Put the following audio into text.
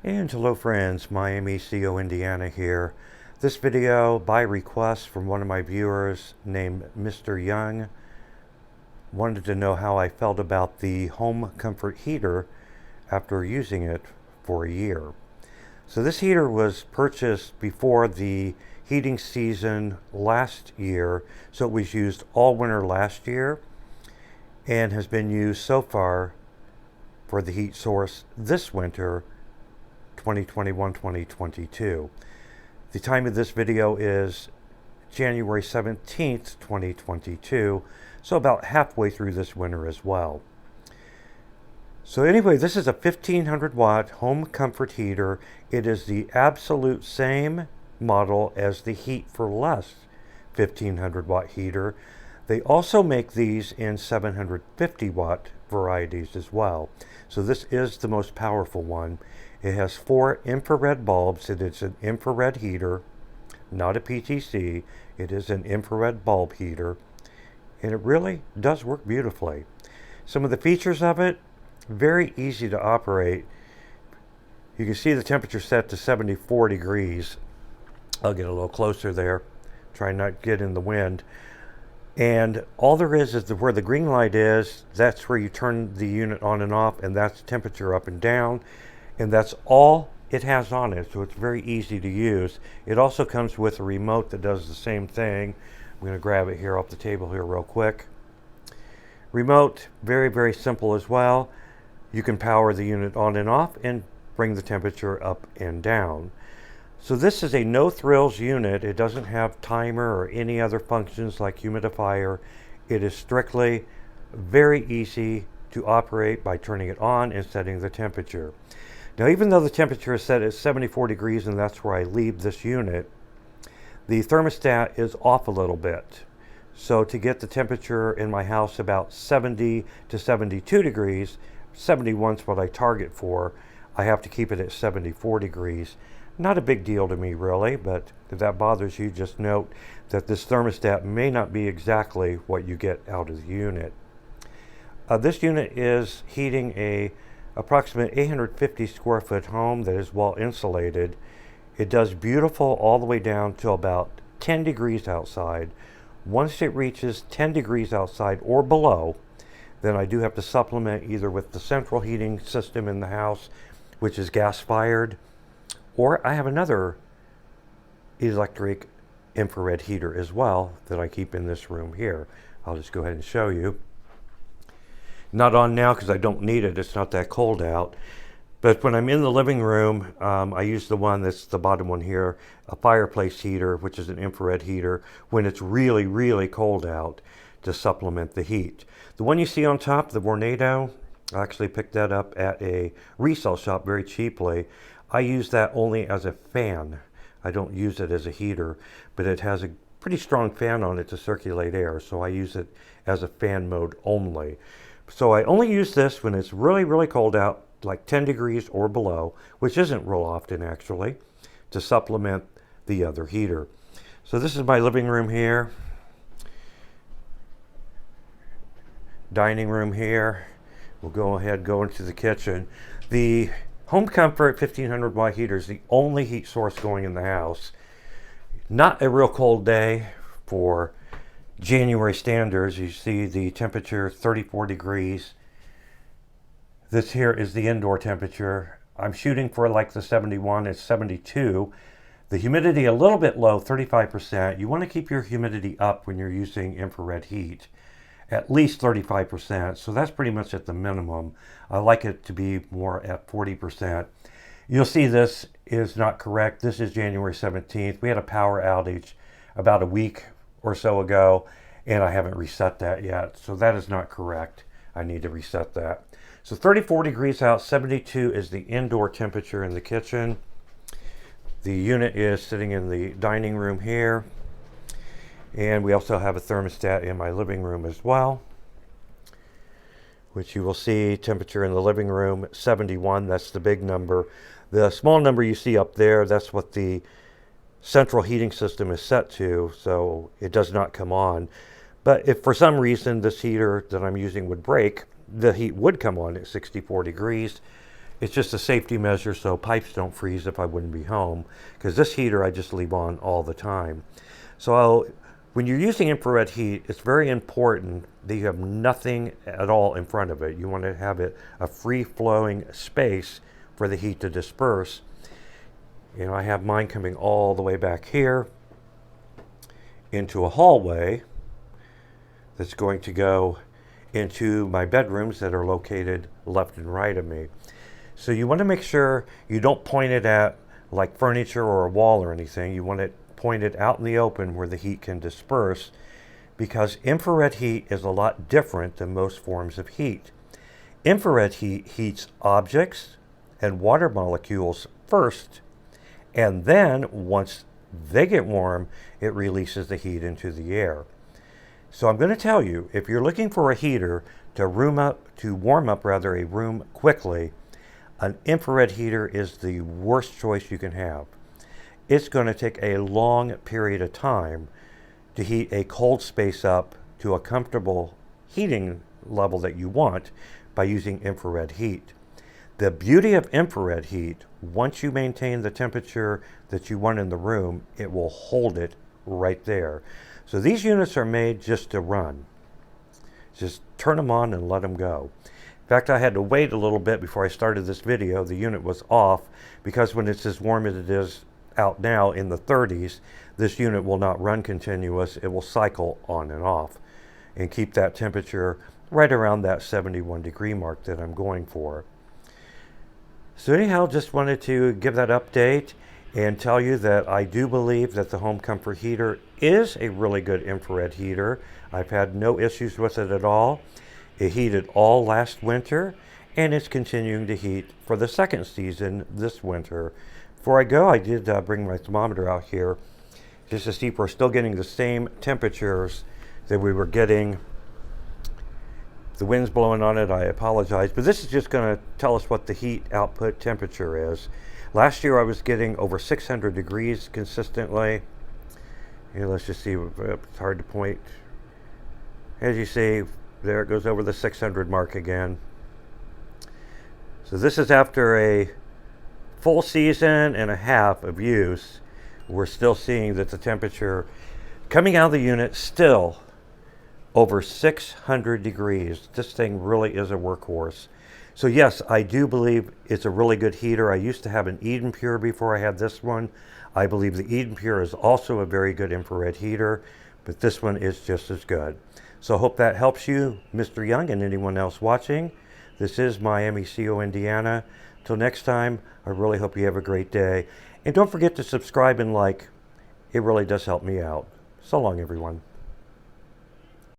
And hello friends, Miami CO Indiana here. This video by request from one of my viewers named Mr. Young wanted to know how I felt about the home comfort heater after using it for a year. So this heater was purchased before the heating season last year, so it was used all winter last year and has been used so far for the heat source this winter 2021-2022. The time of this video is January 17th, 2022, so about halfway through this winter as well. So anyway, this is a 1500 watt home comfort heater. It is the absolute same model as the Heat4Less 1500 watt heater. They also make these in 750 watt varieties as well. So this is the most powerful one. It has 4 infrared bulbs. It is an infrared heater, not a PTC. It is an infrared bulb heater, and it really does work beautifully. Some of the features of it, very easy to operate. You can see the temperature set to 74 degrees. I'll get a little closer there, try not to get in the wind. And all there is where the green light is, that's where you turn the unit on and off, and that's temperature up and down. And that's all it has on it, so it's very easy to use. It also comes with a remote that does the same thing. I'm going to grab it here off the table here real quick. Remote, very, very simple as well. You can power the unit on and off and bring the temperature up and down. So this is a no-thrills unit. It doesn't have timer or any other functions like humidifier. It is strictly very easy to operate by turning it on and setting the temperature. Now, even though the temperature is set at 74 degrees and that's where I leave this unit, the thermostat is off a little bit. So to get the temperature in my house about 70 to 72 degrees, 71 is what I target for, I have to keep it at 74 degrees. Not a big deal to me really, but if that bothers you, just note that this thermostat may not be exactly what you get out of the unit. This unit is heating a approximate 850 square foot home that is well insulated. It does beautiful all the way down to about 10 degrees outside. Once it reaches 10 degrees outside or below, then I do have to supplement either with the central heating system in the house, which is gas fired, or I have another electric infrared heater as well that I keep in this room here. I'll just go ahead and show you. Not on now because I don't need it. It's not that cold out. But when I'm in the living room, I use the one that's the bottom one here, a fireplace heater, which is an infrared heater, when it's really, really cold out to supplement the heat. The one you see on top, the Vornado, I actually picked that up at a resale shop very cheaply. I use that only as a fan. I don't use it as a heater, but it has a pretty strong fan on it to circulate air, so I use it as a fan mode only. So I only use this when it's really, really cold out, like 10 degrees or below, which isn't real often actually, to supplement the other heater. So this is my living room here. Dining room here. We'll go ahead and go into the kitchen. The Home Comfort 1500 watt heater is the only heat source going in the house. Not a real cold day for January standards. You see the temperature 34 degrees. This here is the indoor temperature. I'm shooting for like the 71, it's 72. The humidity a little bit low, 35%. You want to keep your humidity up when you're using infrared heat, at least 35%. So that's pretty much at the minimum. I like it to be more at 40%. You'll see this is not correct. This is January 17th. We had a power outage about a week or so ago, and I haven't reset that yet. So that is not correct. I need to reset that. So 34 degrees out, 72 is the indoor temperature in the kitchen. The unit is sitting in the dining room here. And we also have a thermostat in my living room as well, which you will see temperature in the living room 71. That's the big number. The small number you see up there, that's what the central heating system is set to, so it does not come on. But if for some reason this heater that I'm using would break, the heat would come on at 64 degrees. It's just a safety measure so pipes don't freeze if I wouldn't be home, because this heater I just leave on all the time. So when you're using infrared heat, it's very important that you have nothing at all in front of it. You want to have it a free-flowing space for the heat to disperse. You know, I have mine coming all the way back here into a hallway that's going to go into my bedrooms that are located left and right of me. So you want to make sure you don't point it at like furniture or a wall or anything. You want it pointed out in the open where the heat can disperse, because infrared heat is a lot different than most forms of heat. Infrared heat heats objects and water molecules first, and then once they get warm, it releases the heat into the air. So I'm going to tell you, if you're looking for a heater to warm up a room quickly, an infrared heater is the worst choice you can have. It's going to take a long period of time to heat a cold space up to a comfortable heating level that you want by using infrared heat. The beauty of infrared heat, once you maintain the temperature that you want in the room, it will hold it right there. So these units are made just to run. Just turn them on and let them go. In fact, I had to wait a little bit before I started this video. The unit was off because when it's as warm as it is out now in the 30s, this unit will not run continuous. It will cycle on and off and keep that temperature right around that 71 degree mark that I'm going for. So anyhow, just wanted to give that update and tell you that I do believe that the Home Comfort heater is a really good infrared heater. I've had no issues with it at all. It heated all last winter, and it's continuing to heat for the second season this winter. Before I go, I did bring my thermometer out here just to see if we're still getting the same temperatures that we were getting. The wind's blowing on it, I apologize, but this is just going to tell us what the heat output temperature is. Last year I was getting over 600 degrees consistently. Here, let's just see, it's hard to point. As you see, there it goes over the 600 mark again. So this is after a full season and a half of use. We're still seeing that the temperature coming out of the unit still over 600 degrees. This thing really is a workhorse. So yes, I do believe it's a really good heater. I used to have an Eden Pure before I had this one. I believe the Eden Pure is also a very good infrared heater, but this one is just as good. So I hope that helps you, Mr. Young, and anyone else watching. This is Miami CO, Indiana. Till next time, I really hope you have a great day. And don't forget to subscribe and like. It really does help me out. So long, everyone.